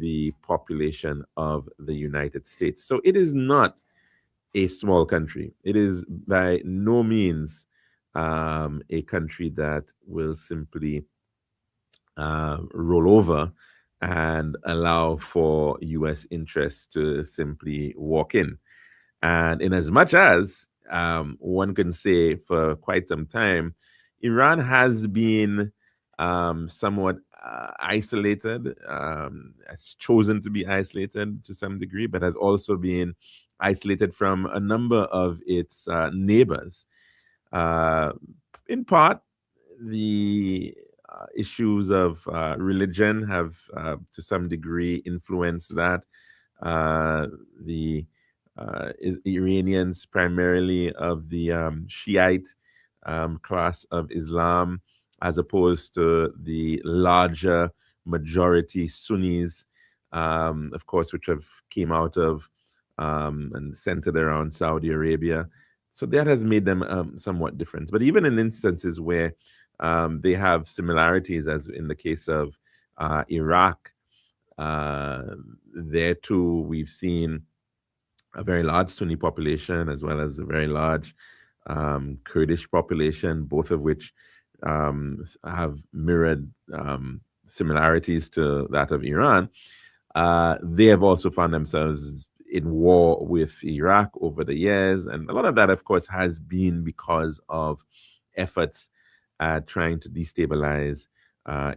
the population of the United States. So it is not a small country. It is by no means a country that will simply roll over and allow for U.S. interests to simply walk in. And in as much as one can say for quite some time, Iran has been somewhat isolated, has chosen to be isolated to some degree, but has also been isolated from a number of its neighbors. Uh, in part, the issues of religion have, to some degree, influenced that. The Iranians, primarily of the Shiite class of Islam, as opposed to the larger majority Sunnis, of course, which have came out of and centered around Saudi Arabia. So that has made them somewhat different. But even in instances where they have similarities, as in the case of Iraq, there too we've seen a very large Sunni population as well as a very large Kurdish population, both of which have mirrored similarities to that of Iran. They have also found themselves in war with Iraq over the years. And a lot of that, of course, has been because of efforts at trying to destabilize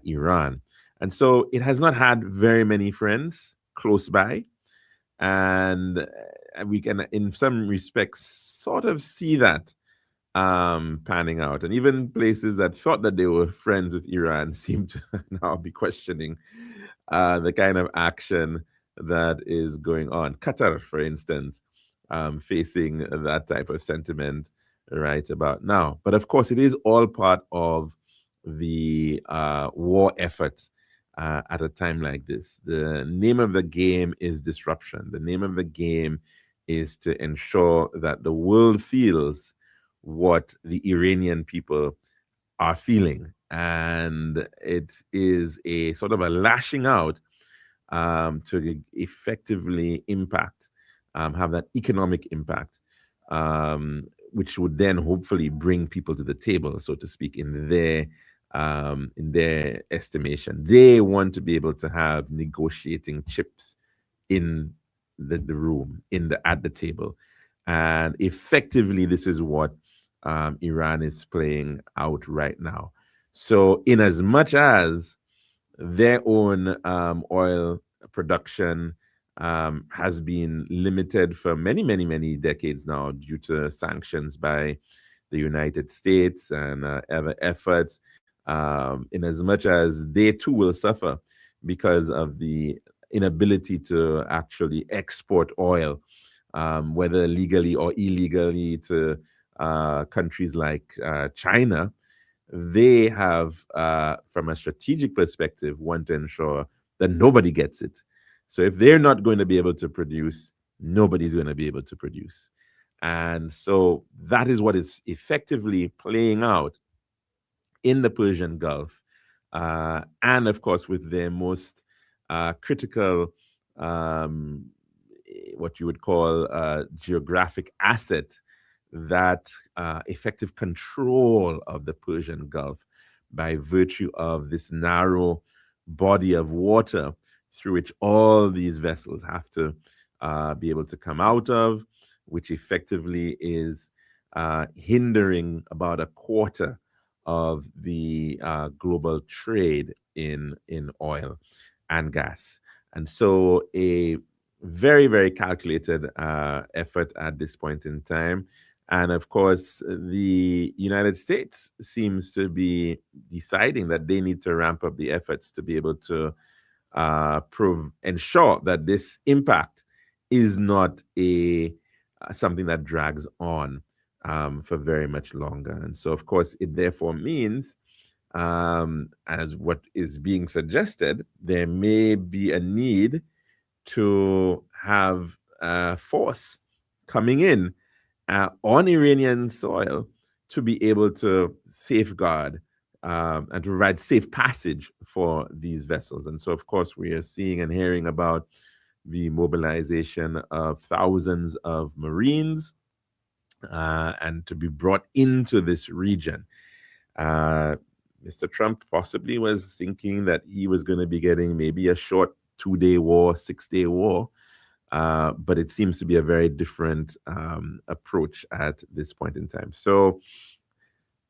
Iran. And so it has not had very many friends close by. And we can, in some respects, sort of see that panning out. And even places that thought that they were friends with Iran seem to now be questioning the kind of action that is going on. Qatar, for instance, facing that type of sentiment right about now. But of course, it is all part of the war effort at a time like this. The name of the game is disruption. The name of the game is to ensure that the world feels what the Iranian people are feeling. And it is a sort of a lashing out to effectively impact, have that economic impact, which would then hopefully bring people to the table, so to speak, in their estimation. They want to be able to have negotiating chips in the room, at the table. And effectively, this is what Iran is playing out right now. So in as much as their own oil production has been limited for many, many, many decades now due to sanctions by the United States and other efforts, in as much as they too will suffer because of the inability to actually export oil, whether legally or illegally, to countries like China. They have, from a strategic perspective, want to ensure that nobody gets it. So if they're not going to be able to produce, nobody's going to be able to produce. And so that is what is effectively playing out in the Persian Gulf. And of course, with their most critical, what you would call geographic asset, that effective control of the Persian Gulf by virtue of this narrow body of water through which all these vessels have to be able to come out of, which effectively is hindering about a quarter of the global trade in oil and gas. And so a very, very calculated effort at this point in time. And of course, the United States seems to be deciding that they need to ramp up the efforts to be able to ensure that this impact is not something that drags on for very much longer. And so, of course, it therefore means, as what is being suggested, there may be a need to have force coming in on Iranian soil to be able to safeguard and to provide safe passage for these vessels. And so, of course, we are seeing and hearing about the mobilization of thousands of Marines and to be brought into this region. Mr. Trump possibly was thinking that he was going to be getting maybe a short 2-day war, 6-day war, but it seems to be a very different approach at this point in time. So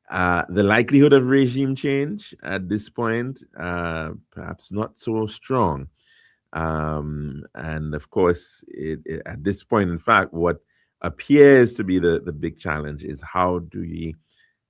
the likelihood of regime change at this point, perhaps not so strong. And of course, at this point, in fact, what appears to be the big challenge is how do we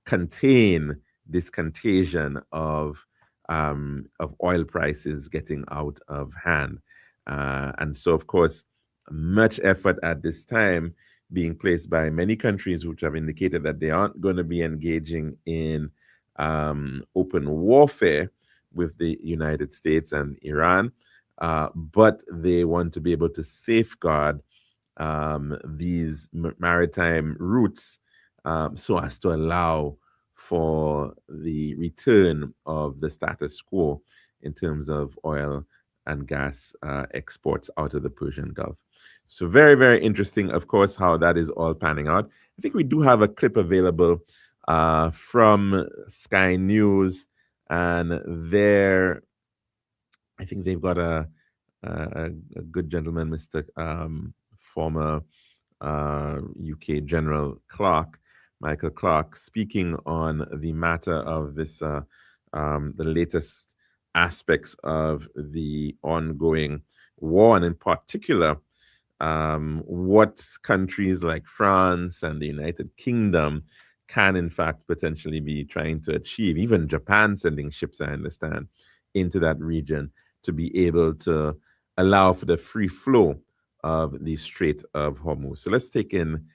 contain this contagion of oil prices getting out of hand. And so, of course, much effort at this time being placed by many countries which have indicated that they aren't going to be engaging in open warfare with the United States and Iran, but they want to be able to safeguard these maritime routes so as to allow for the return of the status quo in terms of oil and gas exports out of the Persian Gulf. So very, very interesting, of course, how that is all panning out. I think we do have a clip available from Sky News, and there, I think they've got a good gentleman, Mr. Former UK General Clark, Michael Clark, speaking on the matter of this, the latest aspects of the ongoing war, and in particular, what countries like France and the United Kingdom can, in fact, potentially be trying to achieve. Even Japan sending ships, I understand, into that region to be able to allow for the free flow of the Strait of Hormuz. So let's take in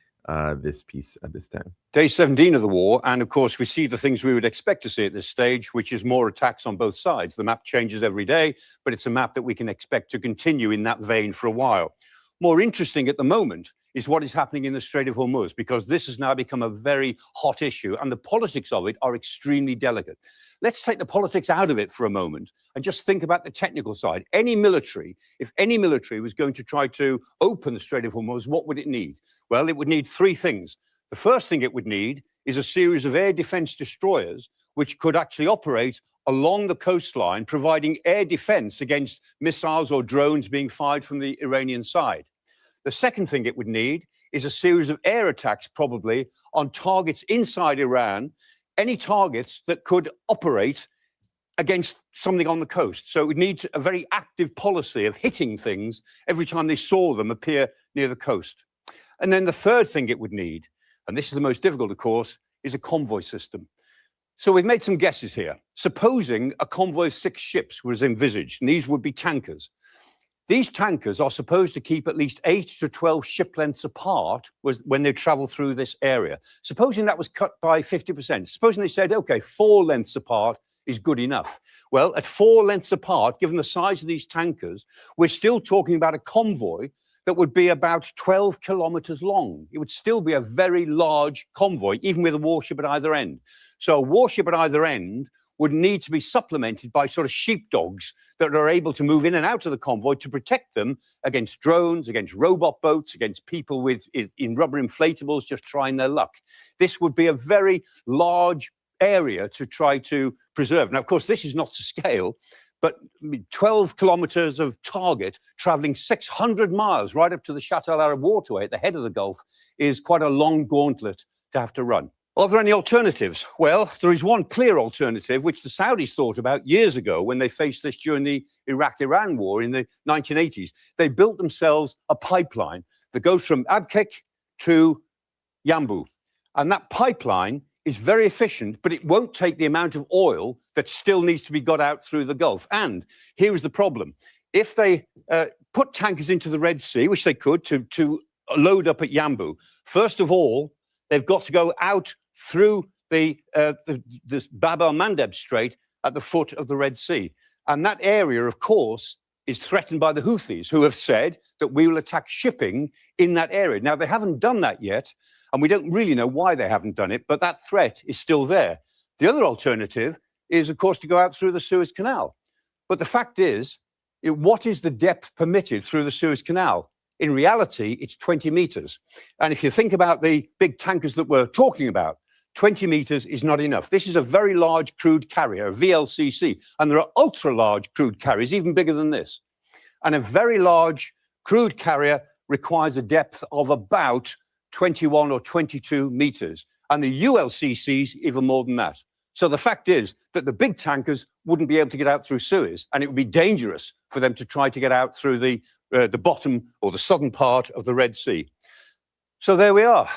this piece at this time. Day 17 of the war, and of course we see the things we would expect to see at this stage, which is more attacks on both sides. The map changes every day, but it's a map that we can expect to continue in that vein for a while. More interesting at the moment is what is happening in the Strait of Hormuz, because this has now become a very hot issue and the politics of it are extremely delicate. Let's take the politics out of it for a moment and just think about the technical side. If any military was going to try to open the Strait of Hormuz, what would it need? Well, it would need three things. The first thing it would need is a series of air defense destroyers which could actually operate along the coastline, providing air defense against missiles or drones being fired from the Iranian side. The second thing it would need is a series of air attacks, probably on targets inside Iran, any targets that could operate against something on the coast. So it would need a very active policy of hitting things every time they saw them appear near the coast. And then the third thing it would need, and this is the most difficult, of course, is a convoy system. So we've made some guesses here. Supposing a convoy of 6 ships was envisaged, and these would be tankers. These tankers are supposed to keep at least 8 to 12 ship lengths apart when they travel through this area. Supposing that was cut by 50%, supposing they said, okay, 4 lengths apart is good enough. Well, at 4 lengths apart, given the size of these tankers, we're still talking about a convoy that would be about 12 kilometers long. It would still be a very large convoy, even with a warship at either end. So a warship at either end would need to be supplemented by sort of sheepdogs that are able to move in and out of the convoy to protect them against drones, against robot boats, against people in rubber inflatables just trying their luck. This would be a very large area to try to preserve. Now, of course, this is not to scale, but 12 kilometers of target traveling 600 miles right up to the Shatt al Arab waterway at the head of the Gulf is quite a long gauntlet to have to run. Are there any alternatives? Well, there is one clear alternative, which the Saudis thought about years ago when they faced this during the Iraq-Iran war in the 1980s. They built themselves a pipeline that goes from Abqaiq to Yanbu. And that pipeline is very efficient, but it won't take the amount of oil that still needs to be got out through the Gulf. And here is the problem. If they put tankers into the Red Sea, which they could, to load up at Yanbu, first of all, they've got to go out through this Bab el-Mandeb Strait at the foot of the Red Sea. And that area, of course, is threatened by the Houthis, who have said that we will attack shipping in that area. Now, they haven't done that yet, and we don't really know why they haven't done it, but that threat is still there. The other alternative is, of course, to go out through the Suez Canal. But the fact is, what is the depth permitted through the Suez Canal? In reality, it's 20 meters. And if you think about the big tankers that we're talking about, 20 meters is not enough. This is a very large crude carrier, a VLCC, and there are ultra large crude carriers, even bigger than this. And a very large crude carrier requires a depth of about 21 or 22 meters, and the ULCCs even more than that. So the fact is that the big tankers wouldn't be able to get out through Suez, and it would be dangerous for them to try to get out through the bottom or the southern part of the Red Sea. So there we are.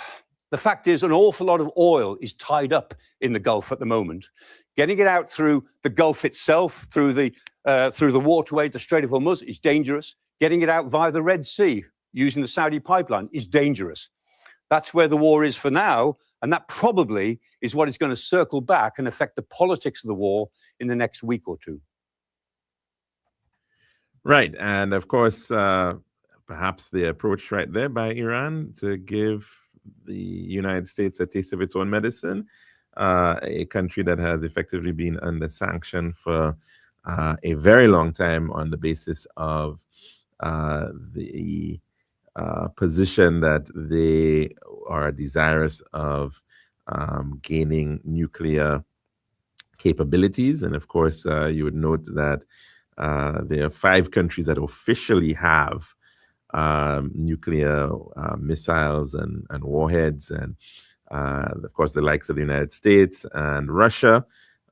The fact is an awful lot of oil is tied up in the Gulf at the moment. Getting it out through the Gulf itself, through the waterway, the Strait of Hormuz, is dangerous. Getting it out via the Red Sea using the Saudi pipeline is dangerous. That's where the war is for now, and that probably is what is going to circle back and affect the politics of the war in the next week or two. Right, and of course, perhaps the approach right there by Iran to give the United States a taste of its own medicine, a country that has effectively been under sanction for a very long time on the basis of the position that they are desirous of gaining nuclear capabilities. And of course, you would note that there are 5 countries that officially have nuclear missiles and warheads, and of course the likes of the United States and Russia,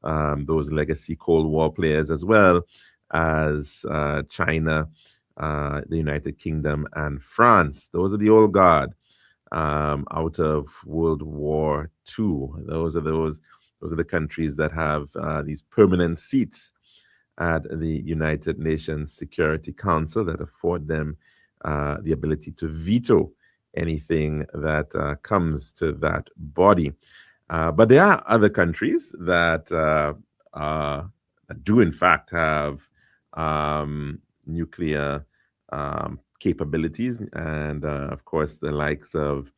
those legacy Cold War players, as well as China, the United Kingdom, and France. Those are the old guard out of World War II. Those are the countries that have these permanent seats at the United Nations Security Council that afford them the ability to veto anything that comes to that body. But there are other countries that do in fact have nuclear capabilities, and of course the likes of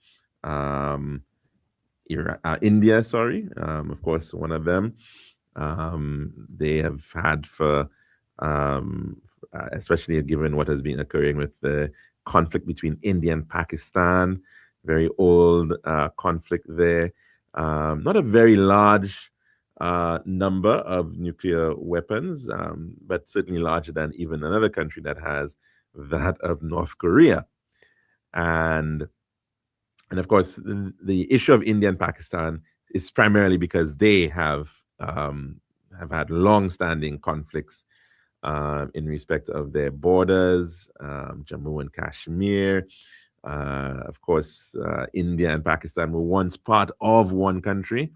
India, of course, one of them. They have had for especially given what has been occurring with the conflict between India and Pakistan, very old conflict there. Not a very large number of nuclear weapons, but certainly larger than even another country that has that of North Korea. And of course, the issue of India and Pakistan is primarily because they have had long-standing conflicts in respect of their borders, Jammu and Kashmir. Of course, India and Pakistan were once part of one country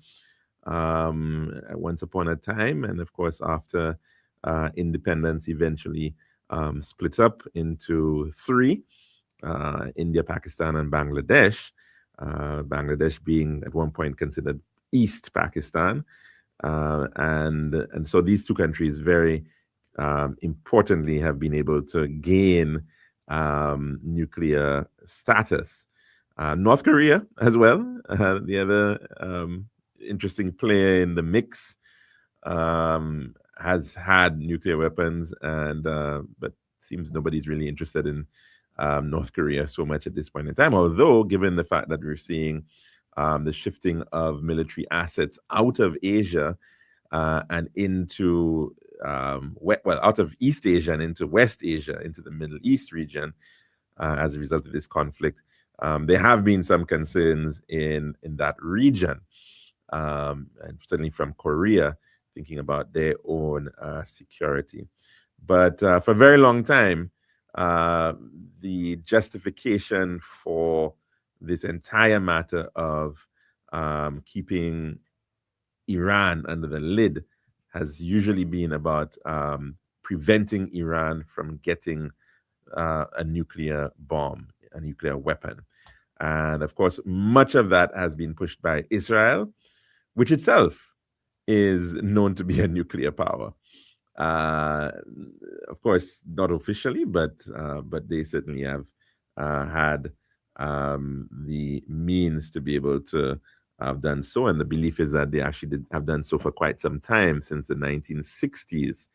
once upon a time, and of course, after independence, eventually split up into 3: India, Pakistan, and Bangladesh. Bangladesh being at one point considered East Pakistan, and so these 2 countries very importantly have been able to gain nuclear status. North Korea as well, the other interesting player in the mix, has had nuclear weapons, and but seems nobody's really interested in North Korea so much at this point in time, although given the fact that we're seeing the shifting of military assets out of Asia and into out of East Asia and into West Asia, into the Middle East region, as a result of this conflict, there have been some concerns in that region, and certainly from Korea, thinking about their own security. But for a very long time, the justification for this entire matter of keeping Iran under the lid has usually been about preventing Iran from getting a nuclear bomb, a nuclear weapon. And of course, much of that has been pushed by Israel, which itself is known to be a nuclear power. Of course, not officially, but they certainly have had the means to be able to have done so. And the belief is that they actually have done so for quite some time, since the 1960s,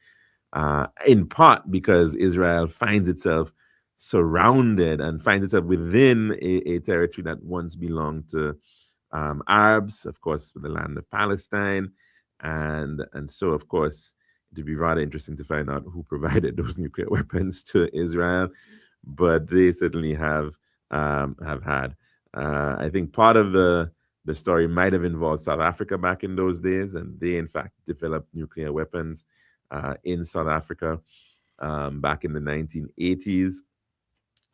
in part because Israel finds itself surrounded and finds itself within a territory that once belonged to Arabs, of course, the land of Palestine. And so, of course, it'd be rather interesting to find out who provided those nuclear weapons to Israel, but they certainly have had. I think part of the story might have involved South Africa back in those days, and they in fact developed nuclear weapons in South Africa back in the 1980s,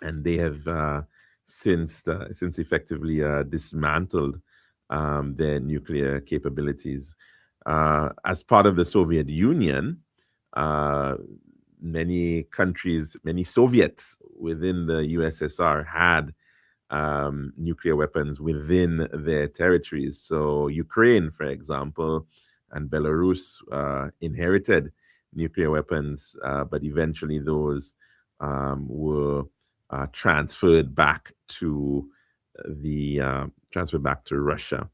and they have since effectively dismantled their nuclear capabilities. As part of the Soviet Union, many countries, many Soviets within the USSR had nuclear weapons within their territories. So Ukraine, for example, and Belarus inherited nuclear weapons, but eventually those were transferred back to Russia.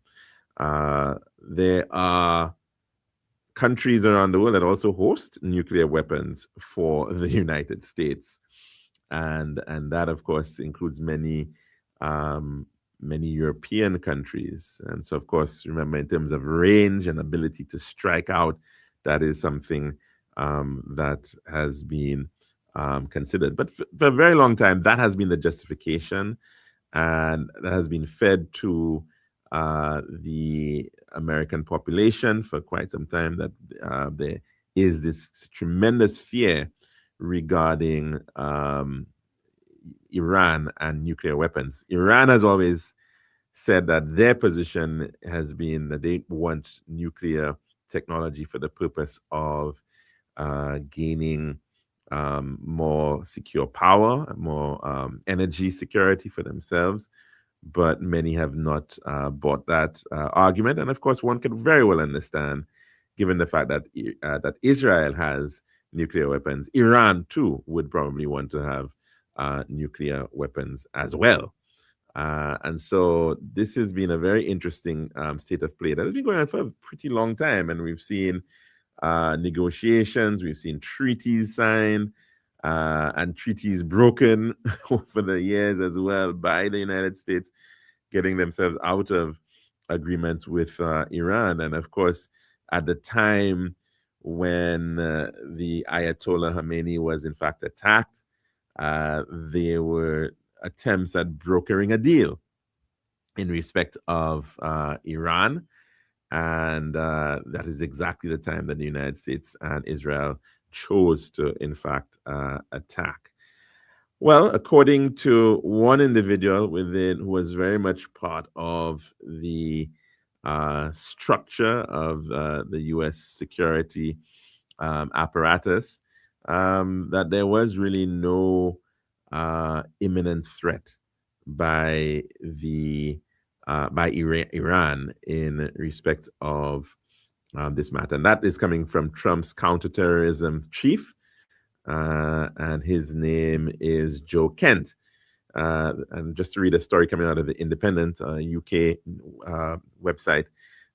There are countries around the world that also host nuclear weapons for the United States, and that of course includes many European countries. And so, of course, remember, in terms of range and ability to strike out, that is something that has been considered. But for a very long time, that has been the justification, and that has been fed to the American population for quite some time, that there is this tremendous fear regarding Iran and nuclear weapons. Iran has always said that their position has been that they want nuclear technology for the purpose of gaining more secure power, more energy security for themselves. But many have not bought that argument. And of course, one can very well understand, given the fact that that Israel has nuclear weapons, Iran too would probably want to have nuclear weapons as well. And so this has been a very interesting state of play that has been going on for a pretty long time. And we've seen negotiations, we've seen treaties signed, and treaties broken over the years as well by the United States, getting themselves out of agreements with Iran. And of course, at the time when the Ayatollah Khomeini was in fact attacked, there were attempts at brokering a deal in respect of Iran. And that is exactly the time that the United States and Israel chose to, in fact, attack. Well, according to one individual within who was very much part of the structure of the U.S. security apparatus, that there was really no imminent threat by Iran in respect of this matter. And that is coming from Trump's counterterrorism chief, and his name is Joe Kent. And just to read a story coming out of the Independent, UK website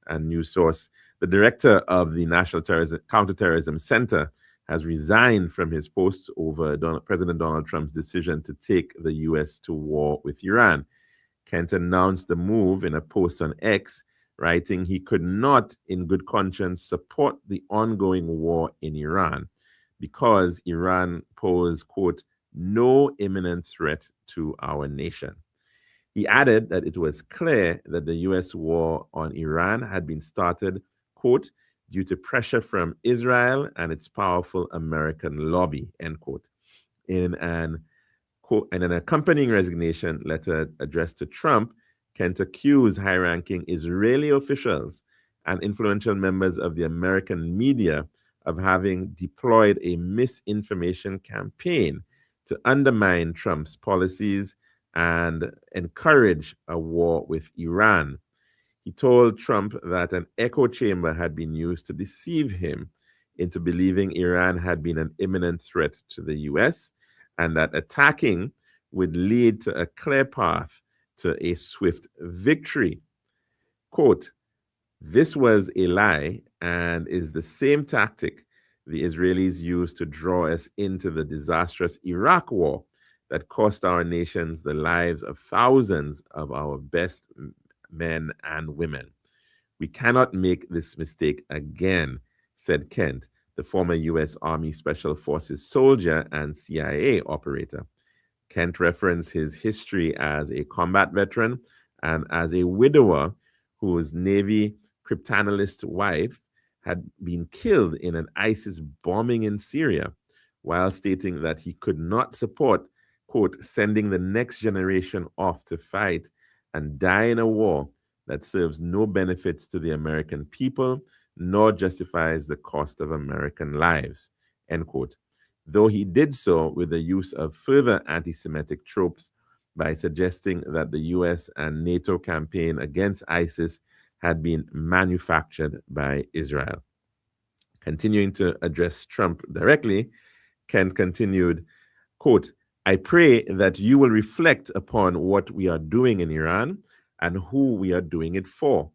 and news source, the director of the National Counterterrorism Center has resigned from his post over President Donald Trump's decision to take the U.S. to war with Iran. Kent announced the move in a post on X, writing he could not, in good conscience, support the ongoing war in Iran because Iran posed, quote, no imminent threat to our nation. He added that it was clear that the U.S. war on Iran had been started, quote, due to pressure from Israel and its powerful American lobby, end quote. In an accompanying resignation letter addressed to Trump, Kent accused high-ranking Israeli officials and influential members of the American media of having deployed a misinformation campaign to undermine Trump's policies and encourage a war with Iran. He told Trump that an echo chamber had been used to deceive him into believing Iran had been an imminent threat to the U.S. and that attacking would lead to a clear path to a swift victory. Quote, this was a lie and is the same tactic the Israelis used to draw us into the disastrous Iraq war that cost our nations the lives of thousands of our best men and women. We cannot make this mistake again, said Kent, the former U.S. Army Special Forces soldier and CIA operator. Kent referenced his history as a combat veteran and as a widower whose Navy cryptanalyst wife had been killed in an ISIS bombing in Syria, while stating that he could not support, quote, sending the next generation off to fight and die in a war that serves no benefit to the American people nor justifies the cost of American lives, end quote. Though he did so with the use of further anti Semitic tropes by suggesting that the US and NATO campaign against ISIS had been manufactured by Israel. Continuing to address Trump directly, Kent continued, quote, I pray that you will reflect upon what we are doing in Iran and who we are doing it for.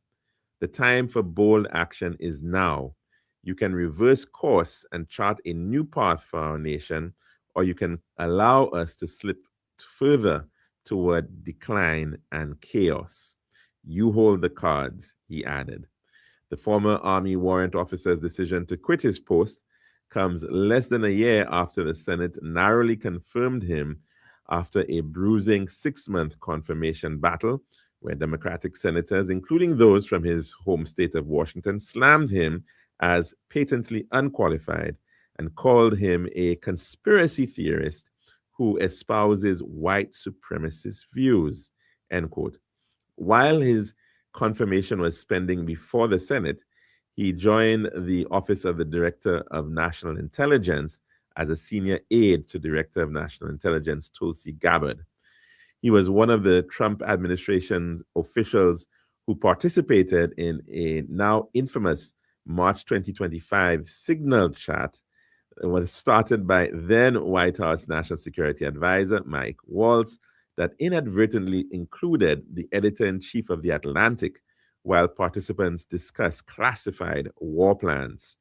The time for bold action is now. You can reverse course and chart a new path for our nation, or you can allow us to slip further toward decline and chaos. You hold the cards, he added. The former Army warrant officer's decision to quit his post comes less than a year after the Senate narrowly confirmed him after a bruising 6-month confirmation battle where Democratic senators, including those from his home state of Washington, slammed him as patently unqualified and called him a conspiracy theorist who espouses white supremacist views, end quote. While his confirmation was pending before the Senate, he joined the Office of the Director of National Intelligence as a senior aide to Director of National Intelligence Tulsi Gabbard. He was one of the Trump administration's officials who participated in a now infamous March 2025 signal chat that was started by then White House National Security Advisor Mike Waltz that inadvertently included the editor-in-chief of The Atlantic while participants discussed classified war plans.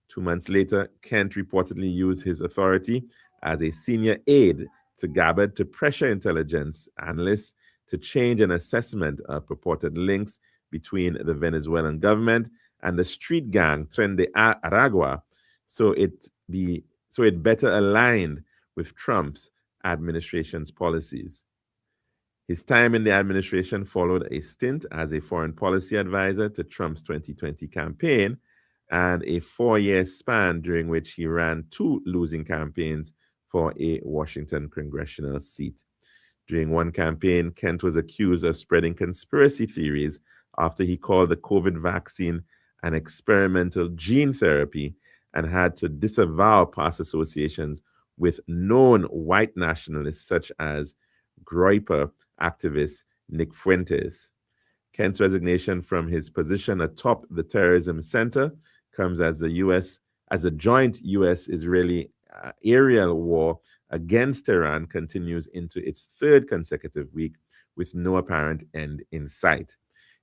2 months later, Kent reportedly used his authority as a senior aide to Gabbard to pressure intelligence analysts to change an assessment of purported links between the Venezuelan government and the street gang Tren de Aragua, so it better aligned with Trump's administration's policies. His time in the administration followed a stint as a foreign policy advisor to Trump's 2020 campaign and a 4-year span during which he ran 2 losing campaigns for a Washington congressional seat. During one campaign, Kent was accused of spreading conspiracy theories after he called the COVID vaccine an experimental gene therapy and had to disavow past associations with known white nationalists such as Groyper activist Nick Fuentes. Kent's resignation from his position atop the terrorism center comes as a joint U.S.-Israeli aerial war against Iran continues into its 3rd consecutive week with no apparent end in sight.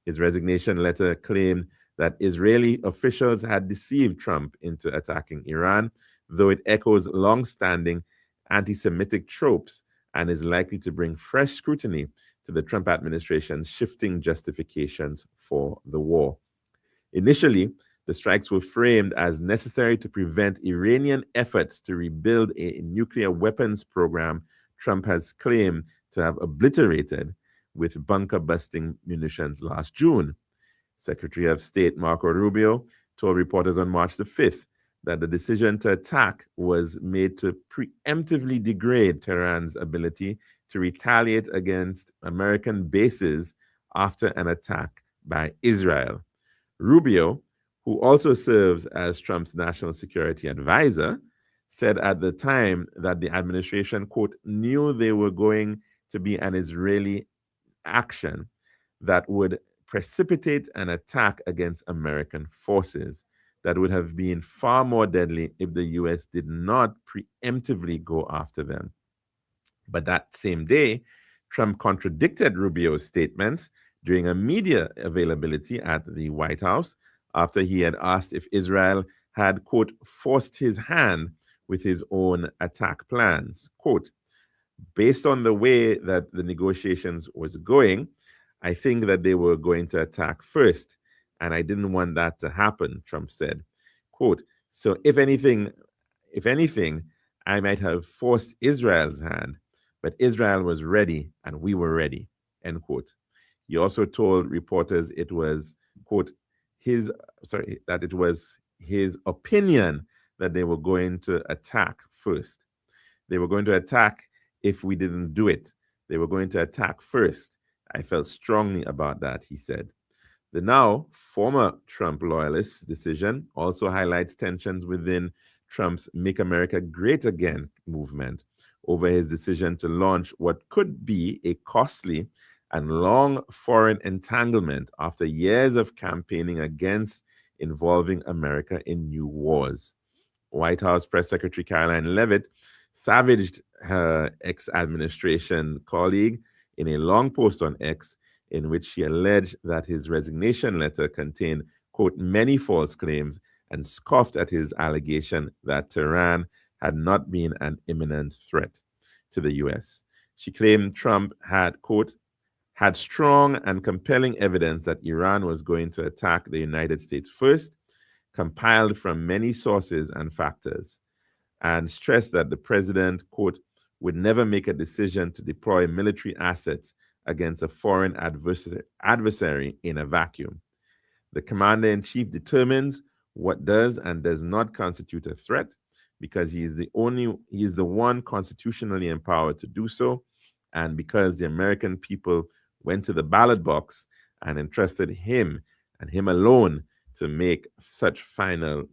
His resignation letter claimed that Israeli officials had deceived Trump into attacking Iran, though it echoes long-standing anti-Semitic tropes and is likely to bring fresh scrutiny to the Trump administration's shifting justifications for the war. Initially, the strikes were framed as necessary to prevent Iranian efforts to rebuild a nuclear weapons program Trump has claimed to have obliterated with bunker-busting munitions last June. Secretary of State Marco Rubio told reporters on March the 5th that the decision to attack was made to preemptively degrade Tehran's ability to retaliate against American bases after an attack by Israel. Rubio, who also serves as Trump's national security advisor, said at the time that the administration, quote, knew they were going to be an Israeli action that would precipitate an attack against American forces that would have been far more deadly if the U.S. did not preemptively go after them. But that same day, Trump contradicted Rubio's statements, during a media availability at the White House after he had asked if Israel had, quote, forced his hand with his own attack plans. Quote, based on the way that the negotiations was going, I think that they were going to attack first, and I didn't want that to happen, Trump said. Quote, so if anything, I might have forced Israel's hand, but Israel was ready and we were ready, end quote. He also told reporters it was, quote, that it was his opinion that they were going to attack first. They were going to attack if we didn't do it. They were going to attack first. I felt strongly about that, he said. The now former Trump loyalist's decision also highlights tensions within Trump's Make America Great Again movement over his decision to launch what could be a costly and long foreign entanglement after years of campaigning against involving America in new wars. White House Press Secretary Caroline Leavitt savaged her ex-administration colleague in a long post on X in which she alleged that his resignation letter contained, quote, many false claims and scoffed at his allegation that Tehran had not been an imminent threat to the U.S. She claimed Trump had, quote, had strong and compelling evidence that Iran was going to attack the United States first, compiled from many sources and factors, and stressed that the president, quote, would never make a decision to deploy military assets against a foreign adversary in a vacuum. The commander-in-chief determines what does and does not constitute a threat because he is the one constitutionally empowered to do so, and because the American people went to the ballot box and entrusted him and him alone to make such final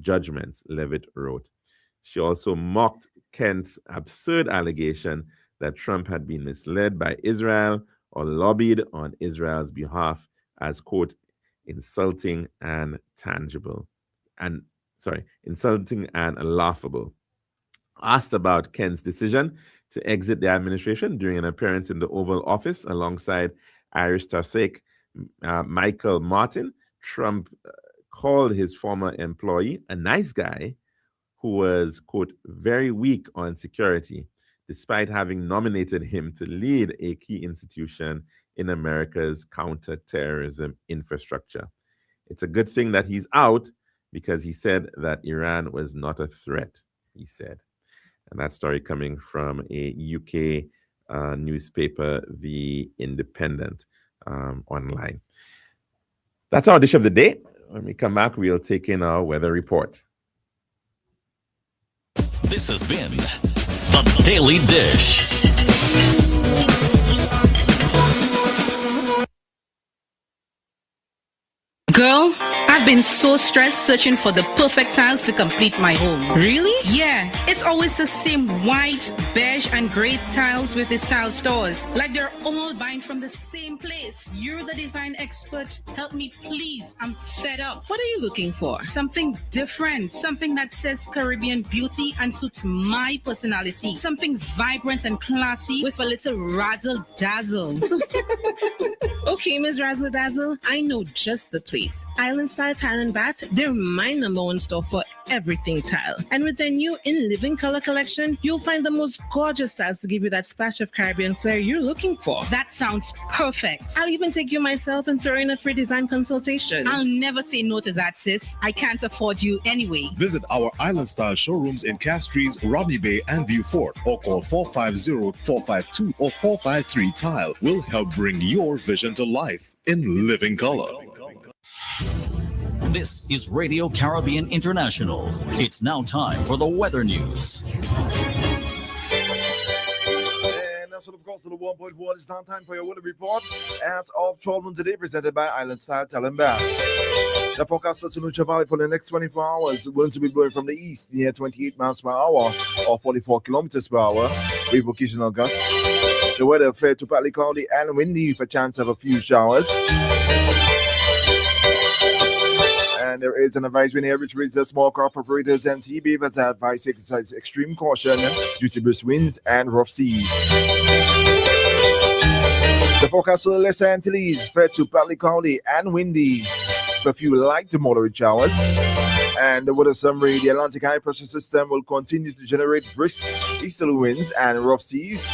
judgments, Leavitt wrote. She also mocked Kent's absurd allegation that Trump had been misled by Israel or lobbied on Israel's behalf as, quote, insulting and laughable. Asked about Kent's decision to exit the administration during an appearance in the Oval Office alongside Irish Taoiseach Michael Martin, Trump called his former employee a nice guy who was, quote, very weak on security, despite having nominated him to lead a key institution in America's counterterrorism infrastructure. It's a good thing that he's out because he said that Iran was not a threat, he said. And that story coming from a UK newspaper, The Independent, online. That's our dish of the day. When we come back, we'll take in our weather report. This has been The Daily Dish. Girl, I've been so stressed searching for the perfect tiles to complete my home. Really? Yeah, it's always the same white, beige, and gray tiles with these tile stores. Like they're all buying from the same place. You're the design expert. Help me, please. I'm fed up. What are you looking for? Something different. Something that says Caribbean beauty and suits my personality. Something vibrant and classy with a little razzle dazzle. Okay, Ms. Razzle Dazzle, I know just the place. Island Style Tile and Bath, they're my #1 store for everything tile. And with their new In Living Color collection, you'll find the most gorgeous tiles to give you that splash of Caribbean flair you're looking for. That sounds perfect. I'll even take you myself and throw in a free design consultation. I'll never say no to that, sis. I can't afford you anyway. Visit our Island Style showrooms in Castries, Rodney Bay, and View Fort, or call 450-452 or 453 Tile. We'll help bring your vision to life in living color. This is Radio Caribbean International. It's now time for the weather news. And that's of course the 1.1. It's now time for your weather report as of 12 noon today, presented by Island Style Tile and Bath. The forecast for St. Lucia Valley for the next 24 hours, winds to be blowing from the east near 28 miles per hour or 44 kilometers per hour, with occasional gusts. The weather fair to partly cloudy and windy with a chance of a few showers. And there is an advisory in here which raises small craft operators and sea beavers that advise exercise extreme caution due to brisk winds and rough seas. The forecast for the Lesser Antilles, fair to partly cloudy and windy. A few light to moderate showers. And the weather summary, the Atlantic high pressure system will continue to generate brisk easterly winds and rough seas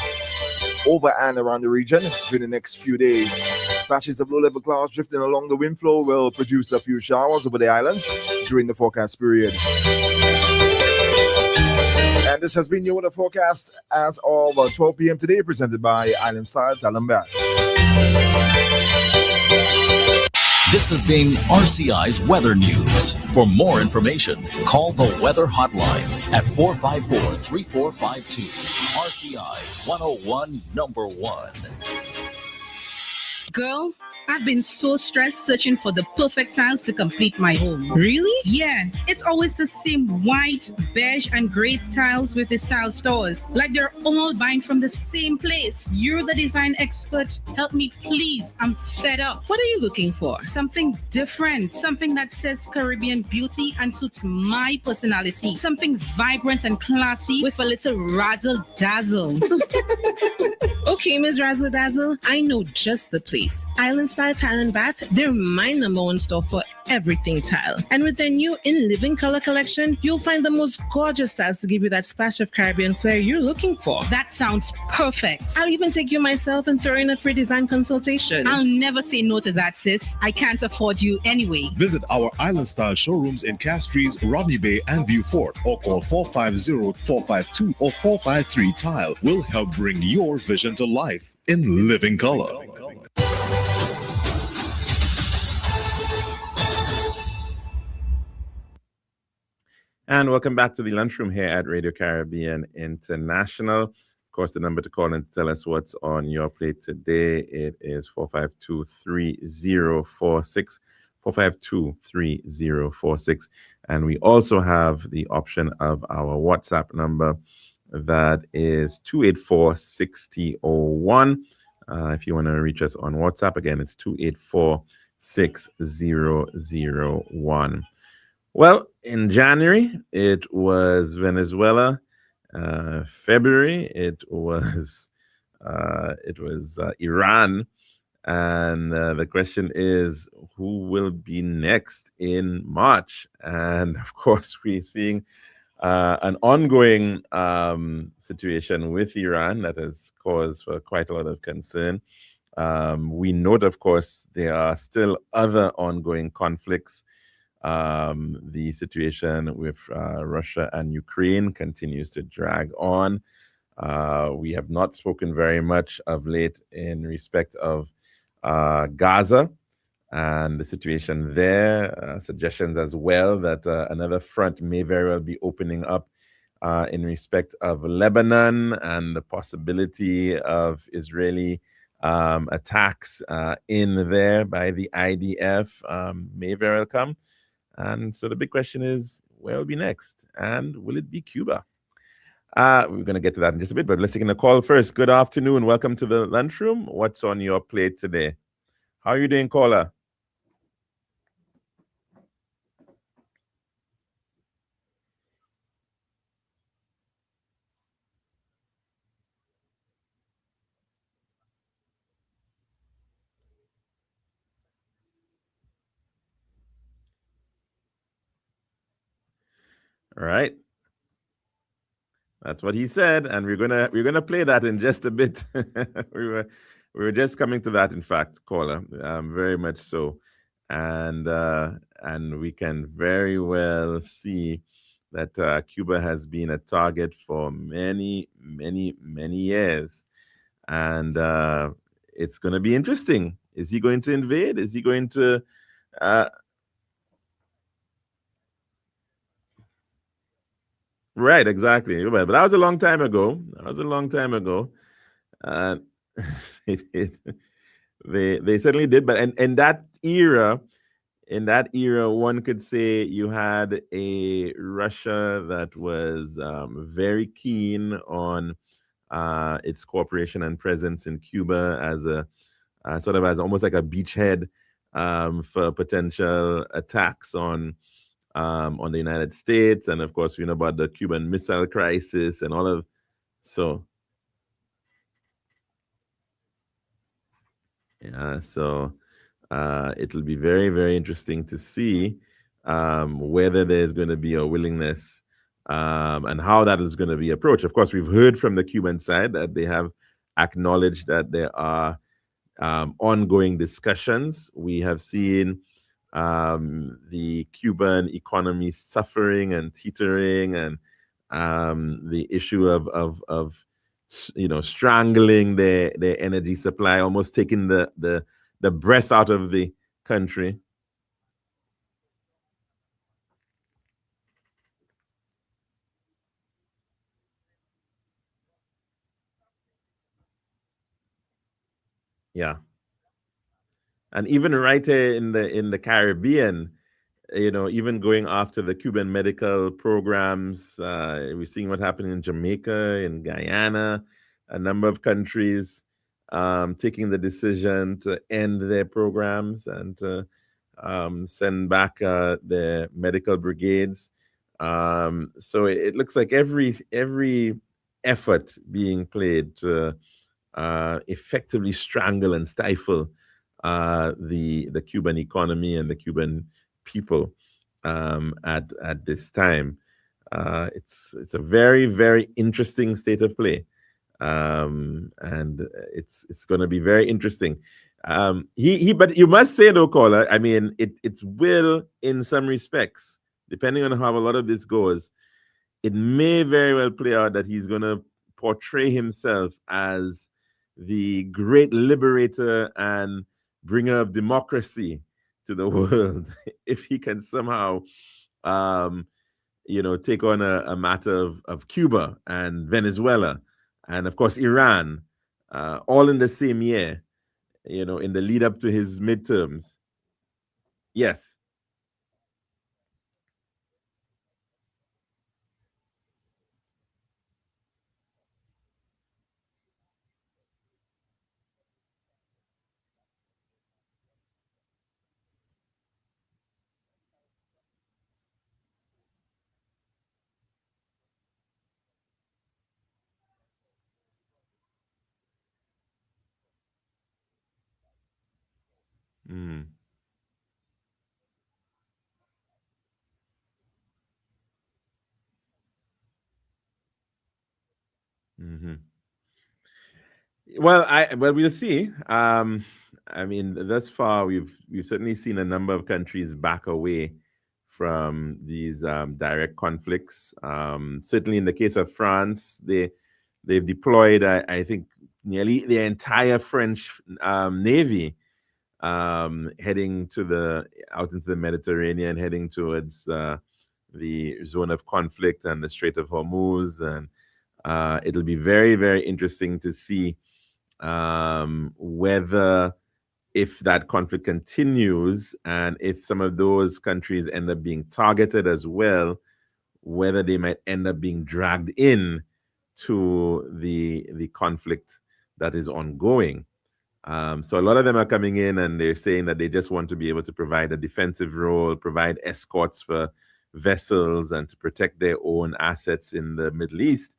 over and around the region during the next few days. Patches of low-level clouds drifting along the wind flow will produce a few showers over the islands during the forecast period. And this has been your weather forecast as of 12 p.m. today, presented by Island Style Talent Bath. This has been RCI's Weather News. For more information, call the Weather Hotline at 454-3452. RCI 101 number 1. Girl, I've been so stressed searching for the perfect tiles to complete my home. Really? Yeah, it's always the same white, beige, and gray tiles with the style stores. Like they're all buying from the same place. You're the design expert. Help me, please. I'm fed up. What are you looking for? Something different. Something that says Caribbean beauty and suits my personality. Something vibrant and classy with a little razzle dazzle. Okay, Ms. Razzle Dazzle, I know just the place. Island Style Tile and Bath, they're my number one store for everything tile. And with their new In Living Color collection, you'll find the most gorgeous styles to give you that splash of Caribbean flair you're looking for. That sounds perfect. I'll even take you myself and throw in a free design consultation. I'll never say no to that, sis. I can't afford you anyway. Visit our Island Style showrooms in Castries, Rodney Bay, and View Fort, or call 450-452 or 453 Tile. We'll help bring your vision to life in living color. And welcome back to the lunchroom here at Radio Caribbean International. Of course, the number to call and tell us what's on your plate today, it is 452-3046, 452-3046. And we also have the option of our WhatsApp number, that is 284-6001. If you want to reach us on WhatsApp, again, it's 284-6001. Well, in January, it was Venezuela. February, it was Iran. And the question is, who will be next in March? And of course, we're seeing an ongoing situation with Iran that has caused for quite a lot of concern. We note, of course, there are still other ongoing conflicts. The situation with Russia and Ukraine continues to drag on. We have not spoken very much of late in respect of Gaza and the situation there. Suggestions as well that another front may very well be opening up in respect of Lebanon, and the possibility of Israeli attacks in there by the IDF may very well come. And so the big question is, where will be next? And will it be Cuba? We're going to get to that in just a bit, but let's take a call first. Good afternoon. Welcome to the lunchroom. What's on your plate today? How are you doing, caller? All right. That's what he said, and we're gonna play that in just a bit. we were just coming to that, in fact, caller, very much so, and we can very well see that Cuba has been a target for many years, and it's going to be interesting. Is he going to invade? Is he going to? Right, exactly. But that was a long time ago. They certainly did. But in that era, one could say you had a Russia that was very keen on its cooperation and presence in Cuba as a sort of as almost like a beachhead for potential attacks on the United States. And of course, we know about the Cuban Missile Crisis and all of so. Yeah, so it'll be very, very interesting to see whether there's going to be a willingness and how that is going to be approached. Of course, we've heard from the Cuban side that they have acknowledged that there are ongoing discussions. We have seen the Cuban economy suffering and teetering, and the issue of strangling their energy supply, almost taking the breath out of the country. Yeah, and even right here in the Caribbean, even going after the Cuban medical programs. We're seeing what happened in Jamaica, in Guyana, a number of countries taking the decision to end their programs and to send back their medical brigades. So it looks like every effort being played to effectively strangle and stifle the Cuban economy and the Cuban people at this time. It's a very, very interesting state of play, and it's going to be very interesting. But you must say though, caller. I mean, it will in some respects, depending on how a lot of this goes, it may very well play out that he's going to portray himself as the great liberator and bringer of democracy to the world if he can somehow um, take on a matter of Cuba and Venezuela and of course Iran, all in the same year, in the lead up to his midterms. Yes. Mm, hmm. Well, we'll see. I mean, thus far we've certainly seen a number of countries back away from these direct conflicts. Certainly, in the case of France, they've deployed, I think, nearly the entire French navy heading out into the Mediterranean, heading towards the zone of conflict and the Strait of Hormuz, and it'll be very, very interesting to see whether if that conflict continues and if some of those countries end up being targeted as well, whether they might end up being dragged in to the conflict that is ongoing. So a lot of them are coming in and they're saying that they just want to be able to provide a defensive role, provide escorts for vessels, and to protect their own assets in the Middle East.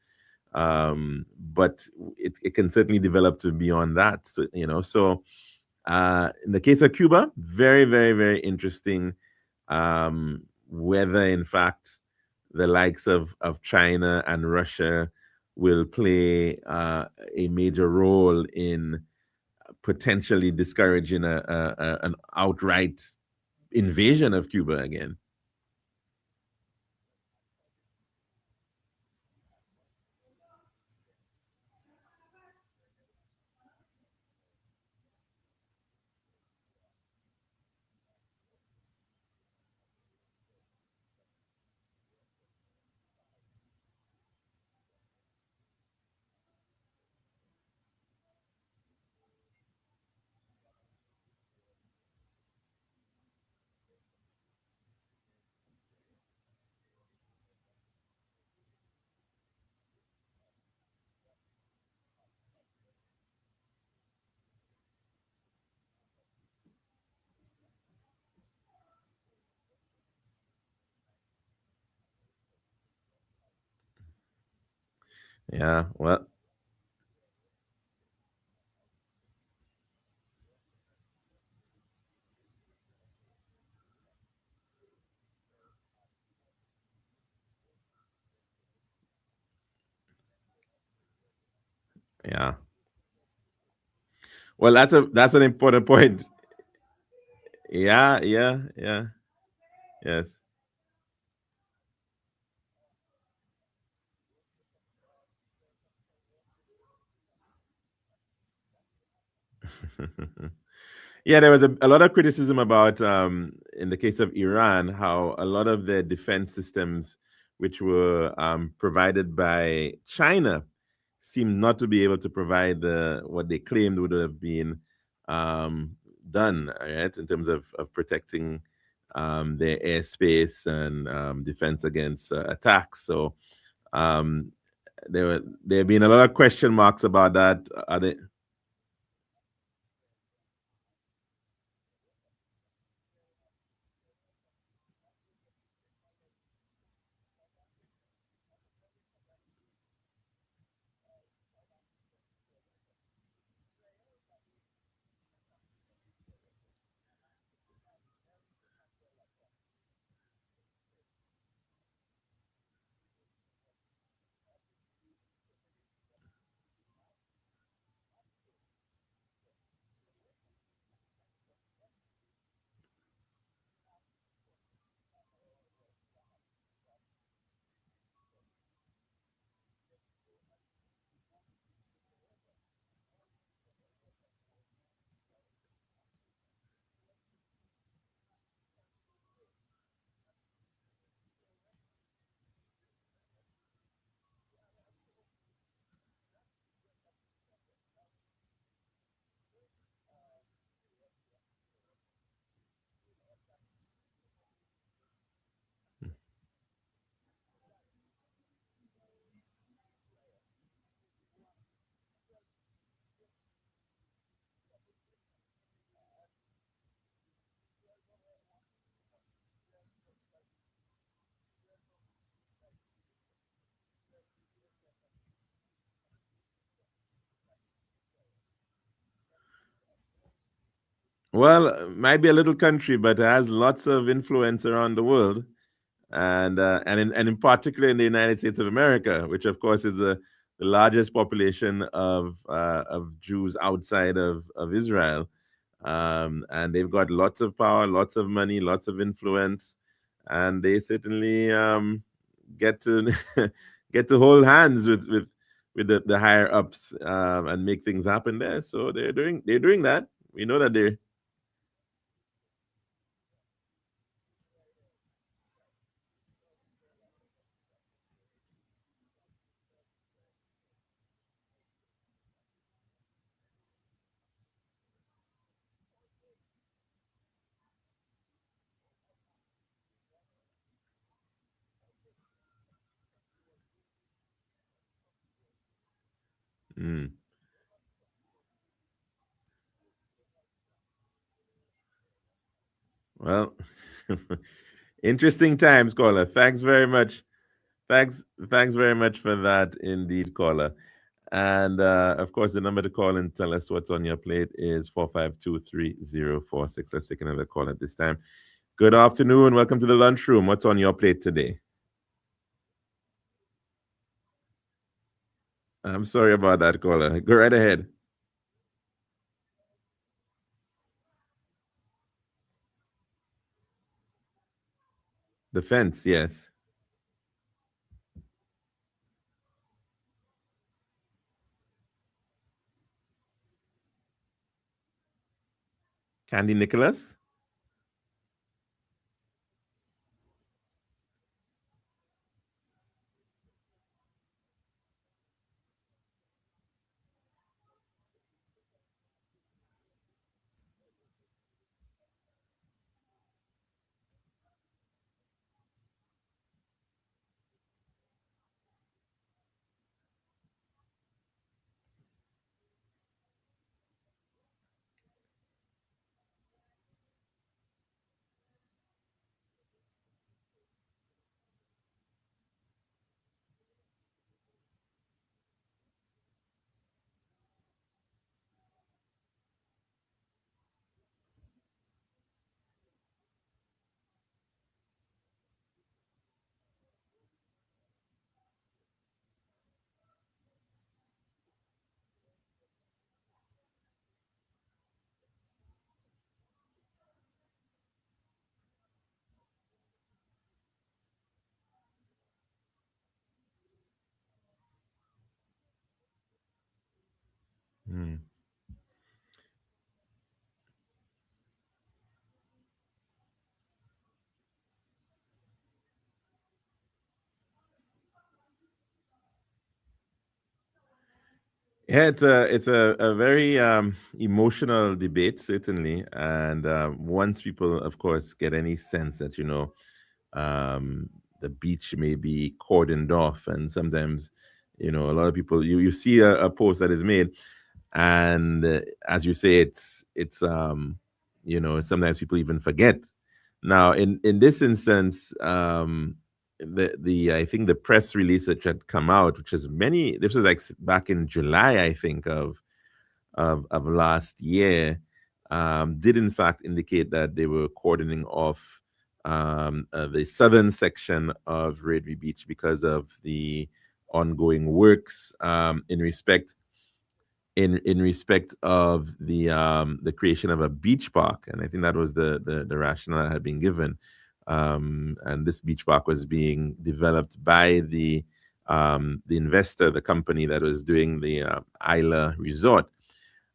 But it can certainly develop to beyond that. So in the case of Cuba, very, very, very interesting. Whether in fact the likes of China and Russia will play a major role in potentially discouraging an outright invasion of Cuba again. Yeah, well, Yeah. Well, that's an important point. Yeah, yeah, yeah. Yes. Yeah, there was a lot of criticism about, in the case of Iran, how a lot of their defense systems, which were provided by China, seemed not to be able to provide what they claimed would have been done, right, in terms of protecting their airspace and defense against attacks. So um, there have been a lot of question marks about that. Are they? Well, might be a little country, but it has lots of influence around the world, and in particular in the United States of America, which of course is the largest population of Jews outside of Israel, and they've got lots of power, lots of money, lots of influence, and they certainly get to get to hold hands with the higher ups and make things happen there. So they're doing that. We know that they're. Mm. Well, interesting times, caller. Thanks very much. Thanks very much for that, indeed, caller. And of course, the number to call and tell us what's on your plate is 4523046. Let's take another call at this time. Good afternoon. Welcome to the lunchroom. What's on your plate today? I'm sorry about that, caller. Go right ahead. The fence, yes. Candy Nicholas? Yeah, it's a very emotional debate, certainly. And once people, of course, get any sense that, um, the beach may be cordoned off, and sometimes, a lot of people, you see a post that is made, and as you say, sometimes people even forget. Now, in this instance, the I think the press release that had come out, which is this was like back in July, I think, of last year, did in fact indicate that they were cordoning off the southern section of Redby Beach because of the ongoing works, in respect of the creation of a beach park. And I think that was the rationale that had been given. And this beach park was being developed by the investor, the company that was doing the Isla Resort.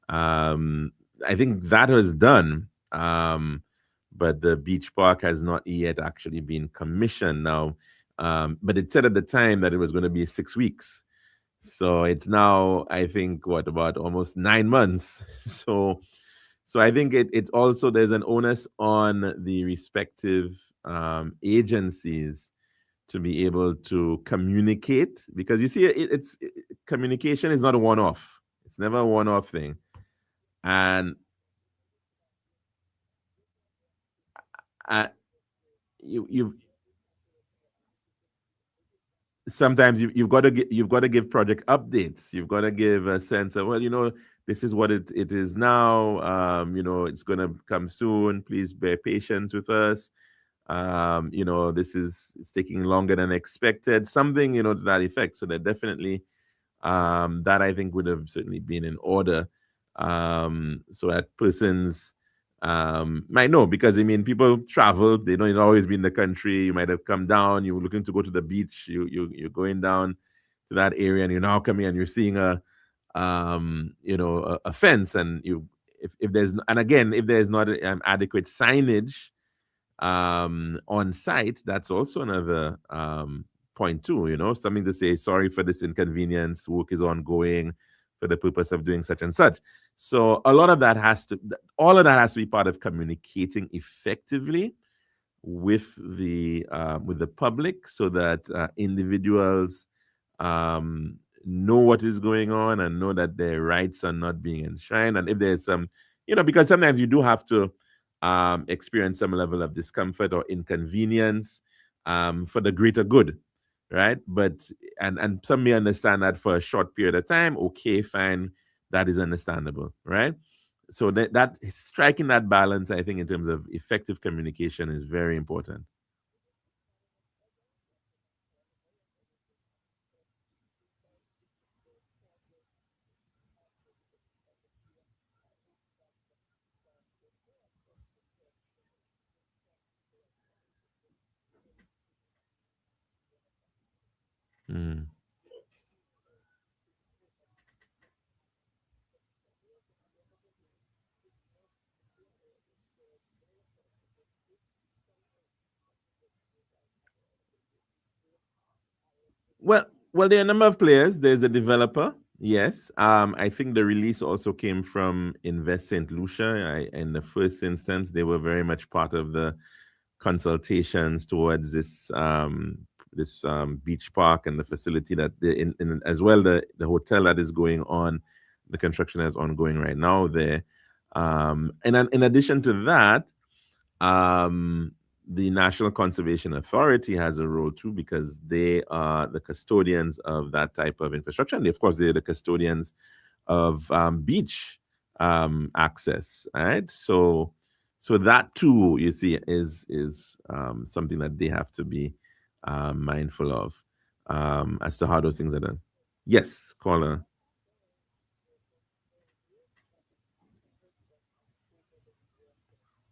I think that was done, but the beach park has not yet actually been commissioned now. But it said at the time that it was going to be 6 weeks. So it's now, I think, about almost 9 months. So I think it's also, there's an onus on the respective agencies to be able to communicate, because you see, communication is not a one-off. It's never a one-off thing. And you sometimes you've got to give project updates. You've got to give a sense of, well, this is what it is now. It's going to come soon. Please bear patience with us. It's taking longer than expected. Something, to that effect. So that definitely, that I think would have certainly been in order. So that persons might know, because people travel, they don't always be in the country. You might have come down, you were looking to go to the beach, you're going down to that area, and you're now coming and you're seeing a fence, and if there's not adequate signage on site, that's also another point too. Something to say, sorry for this inconvenience, work is ongoing for the purpose of doing such and such. So all of that has to be part of communicating effectively with the public, so that individuals know what is going on and know that their rights are not being enshrined. And if there's some, because sometimes you do have to experience some level of discomfort or inconvenience for the greater good, right? But and some may understand that for a short period of time. Okay, fine, that is understandable, right? So that striking that balance, I think, in terms of effective communication, is very important. Mm. Well, there are a number of players. There's a developer. Yes. I think the release also came from Invest St. Lucia. In the first instance, they were very much part of the consultations towards this beach park and the facility that in as well, the hotel that is going on, the construction is ongoing right now there. And then in addition to that, the National Conservation Authority has a role too, because they are the custodians of that type of infrastructure. And of course, they're the custodians of beach access, right? So that too, you see, is something that they have to be mindful of as to how those things are done. Yes, caller.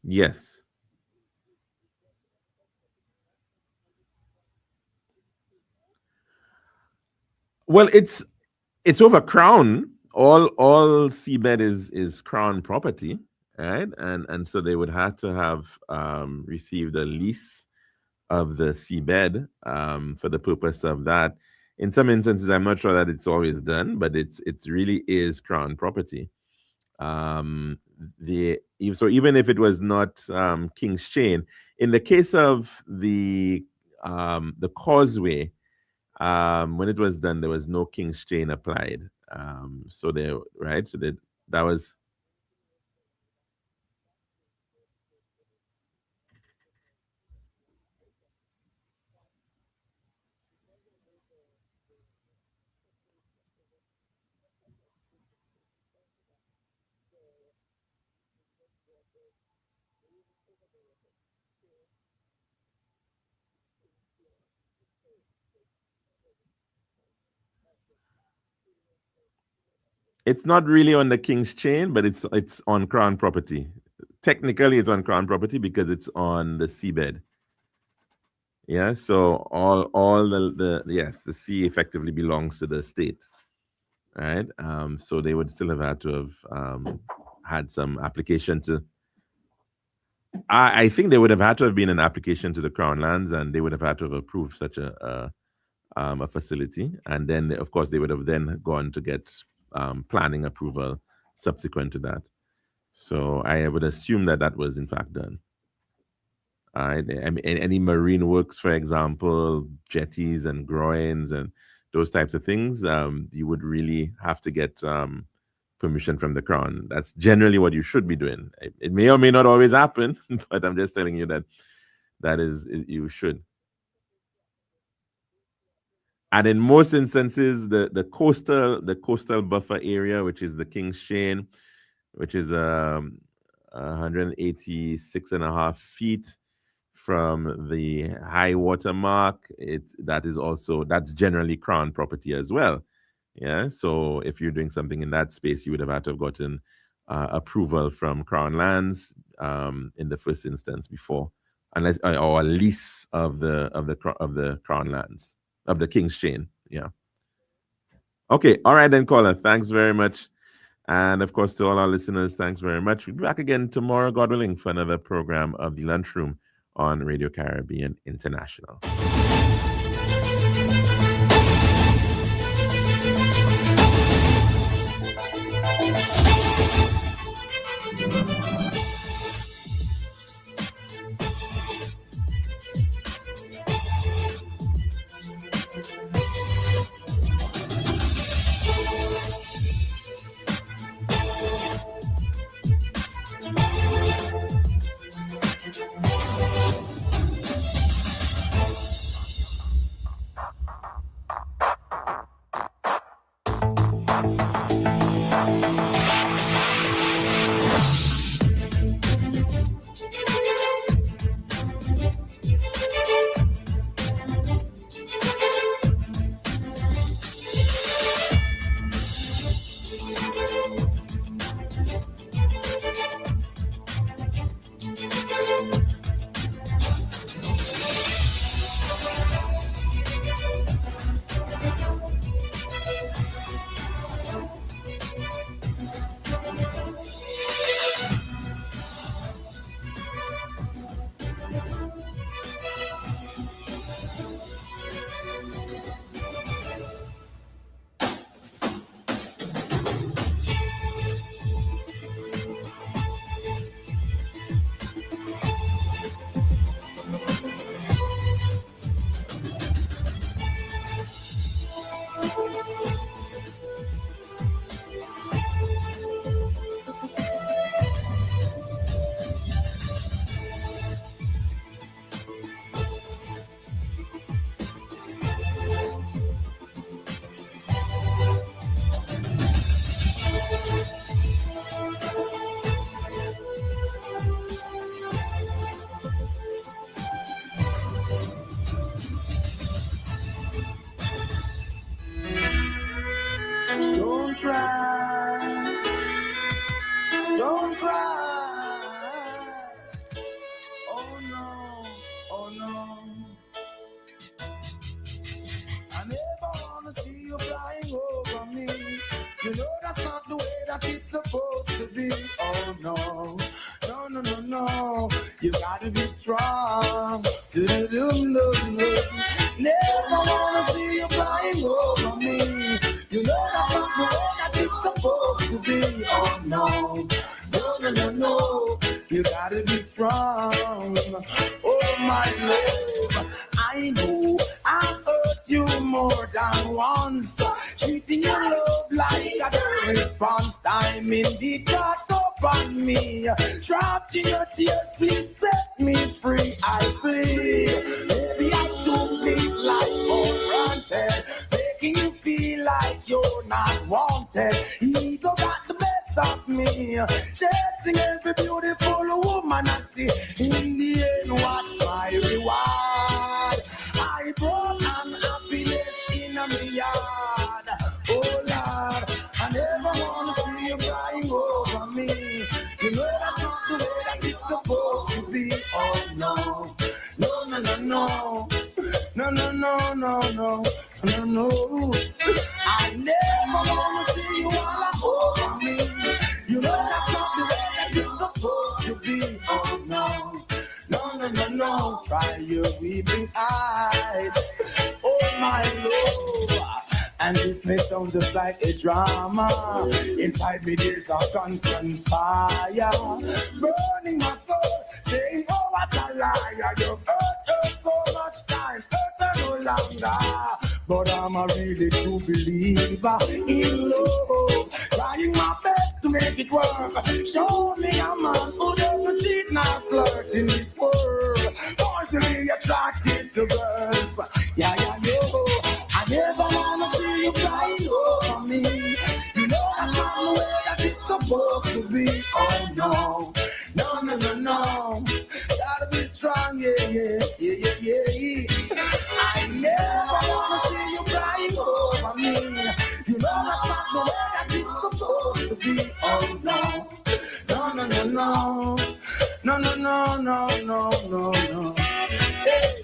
Yes. Well, it's over Crown. All seabed is Crown property, right? And so they would have to have received a lease of the seabed for the purpose of that. in some instances, I'm not sure that it's always done, but it really is Crown property. So even if it was not King's Chain, in the case of the causeway, when it was done, there was no King's Chain applied. So that was. It's not really on the King's Chain, but it's on Crown property. Technically, it's on Crown property because it's on the seabed. Yeah, so all the sea effectively belongs to the state, right? So they would still have had to have had some application to. I think they would have had to have been an application to the Crown Lands, and they would have had to have approved such a facility, and then of course they would have then gone to get planning approval subsequent to that. So I would assume that was in fact done. I mean, any marine works, for example, jetties and groins and those types of things, you would really have to get permission from the Crown. That's generally what you should be doing. It may or may not always happen, but I'm just telling you that is you should. And in most instances, the coastal buffer area, which is the King's Chain, which is 186.5 feet from the high water mark, that's generally Crown property as well. Yeah. So if you're doing something in that space, you would have had to have gotten approval from Crown Lands in the first instance before, unless or a lease of the Crown Lands. Of the King's Chain, yeah. Okay, all right then, caller. Thanks very much. And of course, to all our listeners, thanks very much. We'll be back again tomorrow, God willing, for another program of the Lunchroom on Radio Caribbean International. You know that's not the way that it's supposed to be. Oh no, no, no. You gotta be strong. Never wanna see you crying over me. You know that's not the way that it's supposed to be. Oh no. You gotta be strong. Oh my love, I know I've hurt you more than once. Treating your love like a response time indeed got up on me. Trapped in your tears, please set me free. I plead. Maybe I took this life for granted, making you feel like you're not wanted. Ego got the best of me, chasing every beautiful woman I see. In the end, what's my reward? I brought unhappiness in my yard. Oh Lord, I never wanna see you crying over me. You know that's not the way that it's supposed to be. Oh no. I never wanna see you all over me. You know that's not the way that it's supposed to be. Oh no. Try your weeping eyes. Oh my Lord. And this may sound just like a drama. Inside me there's a constant fire, burning my soul, saying, oh what a liar. You've hurt so much time, hurt no longer. But I'm a really true believer in love, trying my best to make it work. Show me a man who doesn't cheat nor flirt in this world, constantly attracted to girls. Yeah, yo. I never wanna see you crying over me. You know that's not the way that it's supposed to be. Oh no. Gotta be strong, yeah. I never wanna see you crying over me. You know that's not the way that it's supposed to be. Oh no. Hey.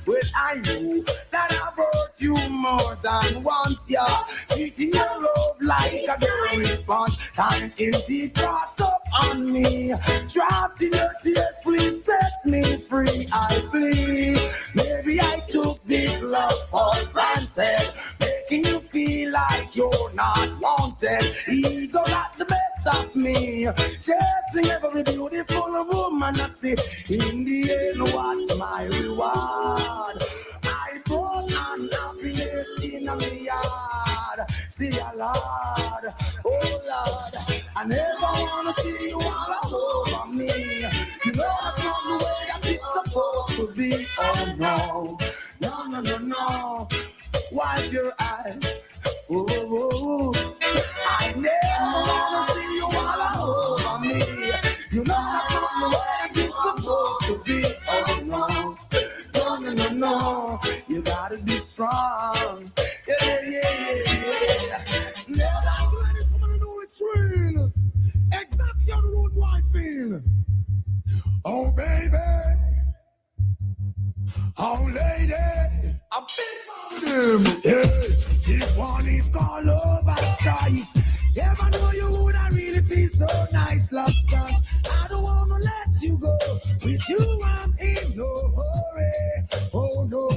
Well, I know that I've hurt you more than once, yeah. Treating your love like a dirty response. Time indeed caught up on me. Trapped in your tears, please set me free. I plead. Maybe I took this love for granted, making you feel like you're not wanted. Ego got the best of me, chasing every beautiful woman I see. In the end, what's my reward? I brought unhappiness in my yard. See ya, Lord, oh Lord, I never wanna see you all over me. You know that's not the way that it's supposed to be. Oh no. Wipe your eyes. Oh. I never wanna see you all over me. You know that's not the way that it's supposed to be. Oh no. You gotta be strong. Yeah. Never to any someone know it's real. Exactly how the road boy feel. Oh baby. Oh lady. A big man. Yeah. This one is called Love as Choice. Never know you would I really feel so nice, love sponge. I don't wanna let you go. With you I'm in no hurry. Oh no,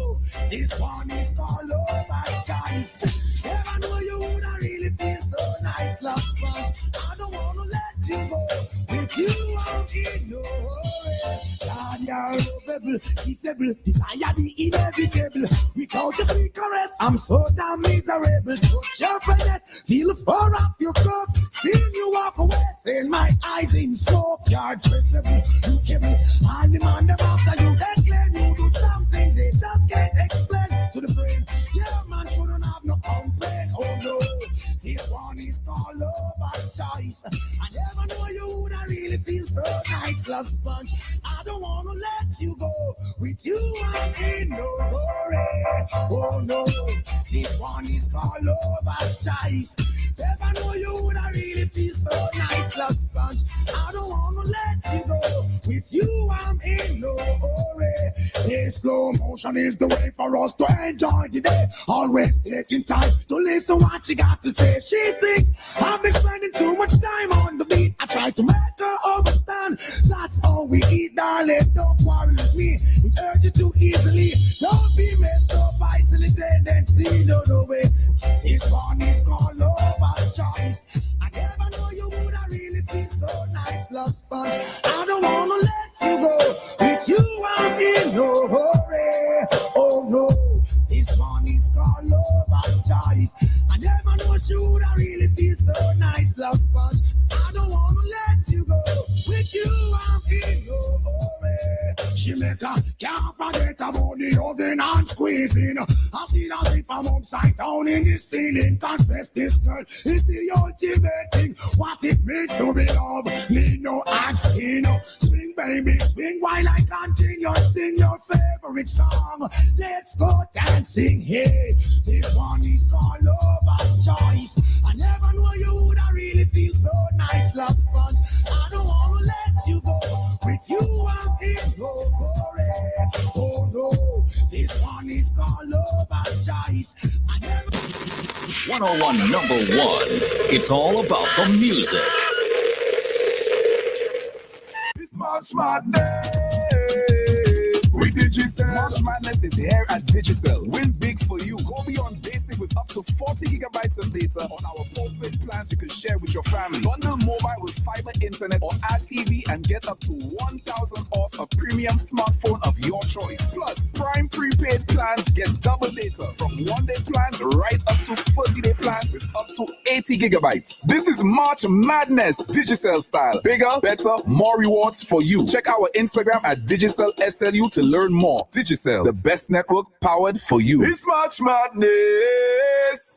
this one is called Love as Choice. Never know you would I really feel so nice, love sponge. I don't wanna let you go. With you I'm in no hurry. God, you're lovable, kissable, desire the inevitable. Without your sweet caress, I'm so damn miserable. Touch your finesse, feel the fur off your cup. Seeing you walk away, seeing my eyes in smoke. You're traceable, you keep me. I demand them after you, they claim you do something they just can't explain to the brain. Yeah, man, shouldn't have no complaint. Oh no, this one is called Love as Choice. I never know you would I really feel so nice, love sponge. I don't wanna let you go. With you I'm in no hurry. Oh no, this one is called Love as Choice. Never know you would I really feel so nice, love sponge. I don't wanna let you go. With you I'm in no hurry. Hey, slow motion is the way for us to enjoy the day. Always taking time to listen what she got to say. She thinks I've been spending too much time on the beat. I try to make her understand that's we eat, darling. Don't quarrel with me. It hurts you too easily. Don't be messed up by silly tendency. No way. This one is called over choice. I never know you would. I really feel so nice, love sponge. I don't wanna let you go. With you, I'm in no hurry. Oh no, this one is called lover's choice. I never know should I really feel so nice, love sponge. I don't wanna let you go. With you, I'm in no hurry. She met her, can't forget about the oven and squeezing. I feel as if I'm upside down in this feeling. Confess this girl is the ultimate thing. What it means to be loved, need no asking. Swing, baby, swing while I continue. Sing your favorite song. Let's go dancing here. This one is called Lover's Choice. I never knew you would. I really feel so nice, love sponge. I don't want to let you go. With you, I'm in no hurry. Oh no, this one is called Lover's Choice. I never. 101 number 1. It's all about the music. It's March Madness with Digicel. March Madness is here at Digicel. Win big for you. Go beyond basic with up to 40 gigabytes of data on our postpaid plans you can share with your family. Bundle mobile with fiber internet or add TV and get up to 1,000 off a premium smartphone of your choice. Plus, Prime prepaid plans get double data from 1-day plans right up to 40-day plans with up to 80 gigabytes. This is March Madness Digicel style. Bigger, better, more rewards for you. Check our Instagram at Digicel SLU to learn more. Digicel, the best network powered for you. It's March Madness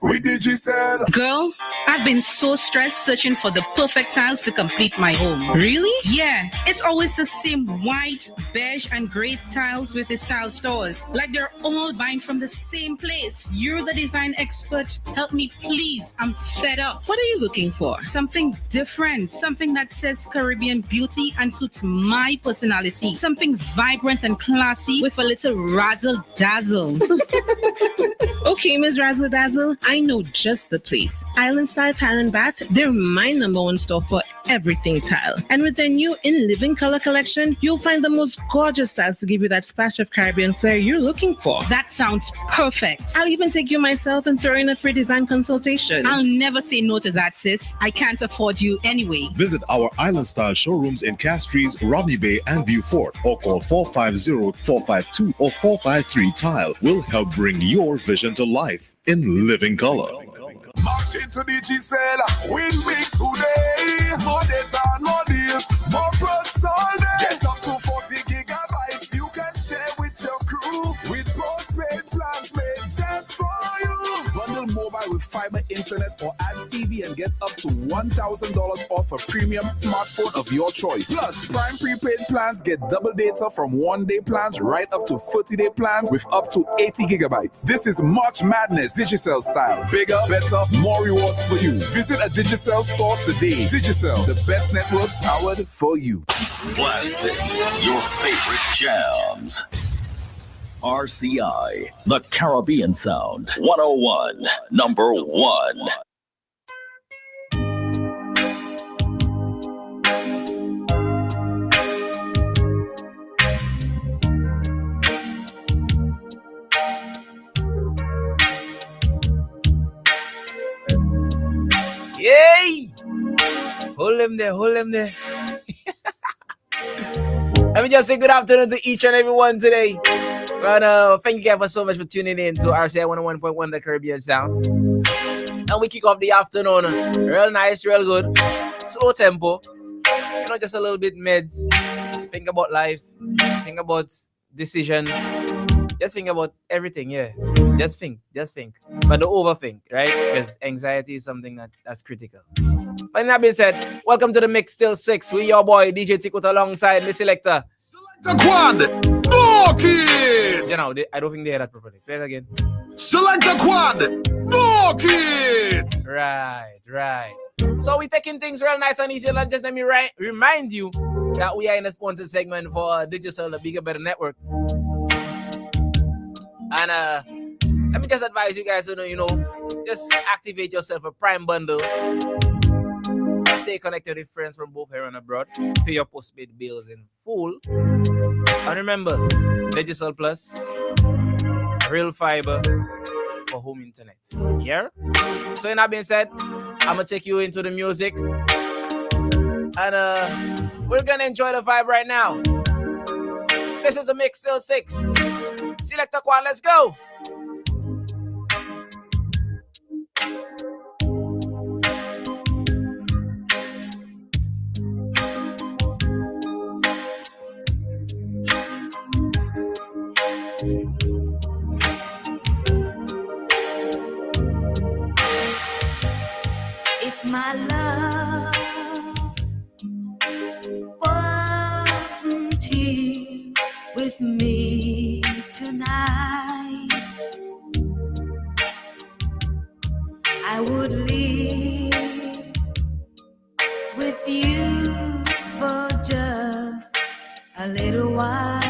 with Digicel. Girl, I've been so stressed searching for the perfect tiles to complete my home. Really? Yeah, it's always the same white, beige, and gray tiles with the style stores. Like they're all buying from the same place. You're the design expert. Help me, please. I'm fed up. What are you looking for? Something different. Something that says Caribbean beauty and suits my personality. Something vibrant and classy with a little razzle dazzle. Okay, Ms. Razzle Dazzle, I know just the place. Island Star Tile and Bath, they're my number one store for everything tile. And with their new In Living Color collection, you'll find the most gorgeous tiles to give you that splash of Caribbean flair you're looking for. That sounds perfect. I'll even take you myself and throw in a free design consultation. I'll never say no to that, sis. I can't afford you anyway. Visit our Island Style showrooms in Castries, Rodney Bay, and View Fort, or call 450-452 or 453 Tile. We'll help bring your vision to life in living color. March into Digicel, win big today. More data, more deals, more products all day. Get up to 40 gigabytes you can share with your crew. With postpaid plans made just for you. Bundle mobile with fiber internet or add TV and get up to $1,000 off a premium smartphone of your choice. Plus, Prime prepaid plans get double data from 1-day plans right up to 30-day plans with up to 80 gigabytes. This is March Madness Digicel style. Bigger, better, more rewards for you. Visit a Digicel store today. Digicel, the best network powered for you. Blasting your favorite jams. RCI, the Caribbean Sound. 101, number 1. Yay! Hold them there, hold them there. Let me just say good afternoon to each and everyone today. And thank you guys so much for tuning in to RCI 101.1 The Caribbean Sound. And we kick off the afternoon real nice, real good. Slow tempo. You know, just a little bit meds. Think about life. Think about decisions. Just think about everything, yeah. Just think. But don't overthink, right? Because anxiety is something that's critical. But that being said, welcome to the mix till 6 with your boy DJ Tikut alongside the selector. Select a quad, no kid. You know, I don't think they hear that properly. Play it again. Select a quad, no kid. Right. So we're taking things real nice and easy. And just let me remind you that we are in a sponsored segment for Digicel, the bigger, better network. And let me just advise you guys to know, just activate yourself a Prime bundle. stay connected with friends from both here and abroad. Pay your postpaid bills in full. And remember, Digital Plus, real fiber for home internet. Yeah? So in that being said, I'm gonna take you into the music. And we're gonna enjoy the vibe right now. This is the mix till 6. Selector Kwan, let's go. If my love wasn't here with me tonight, I would live with you for just a little while.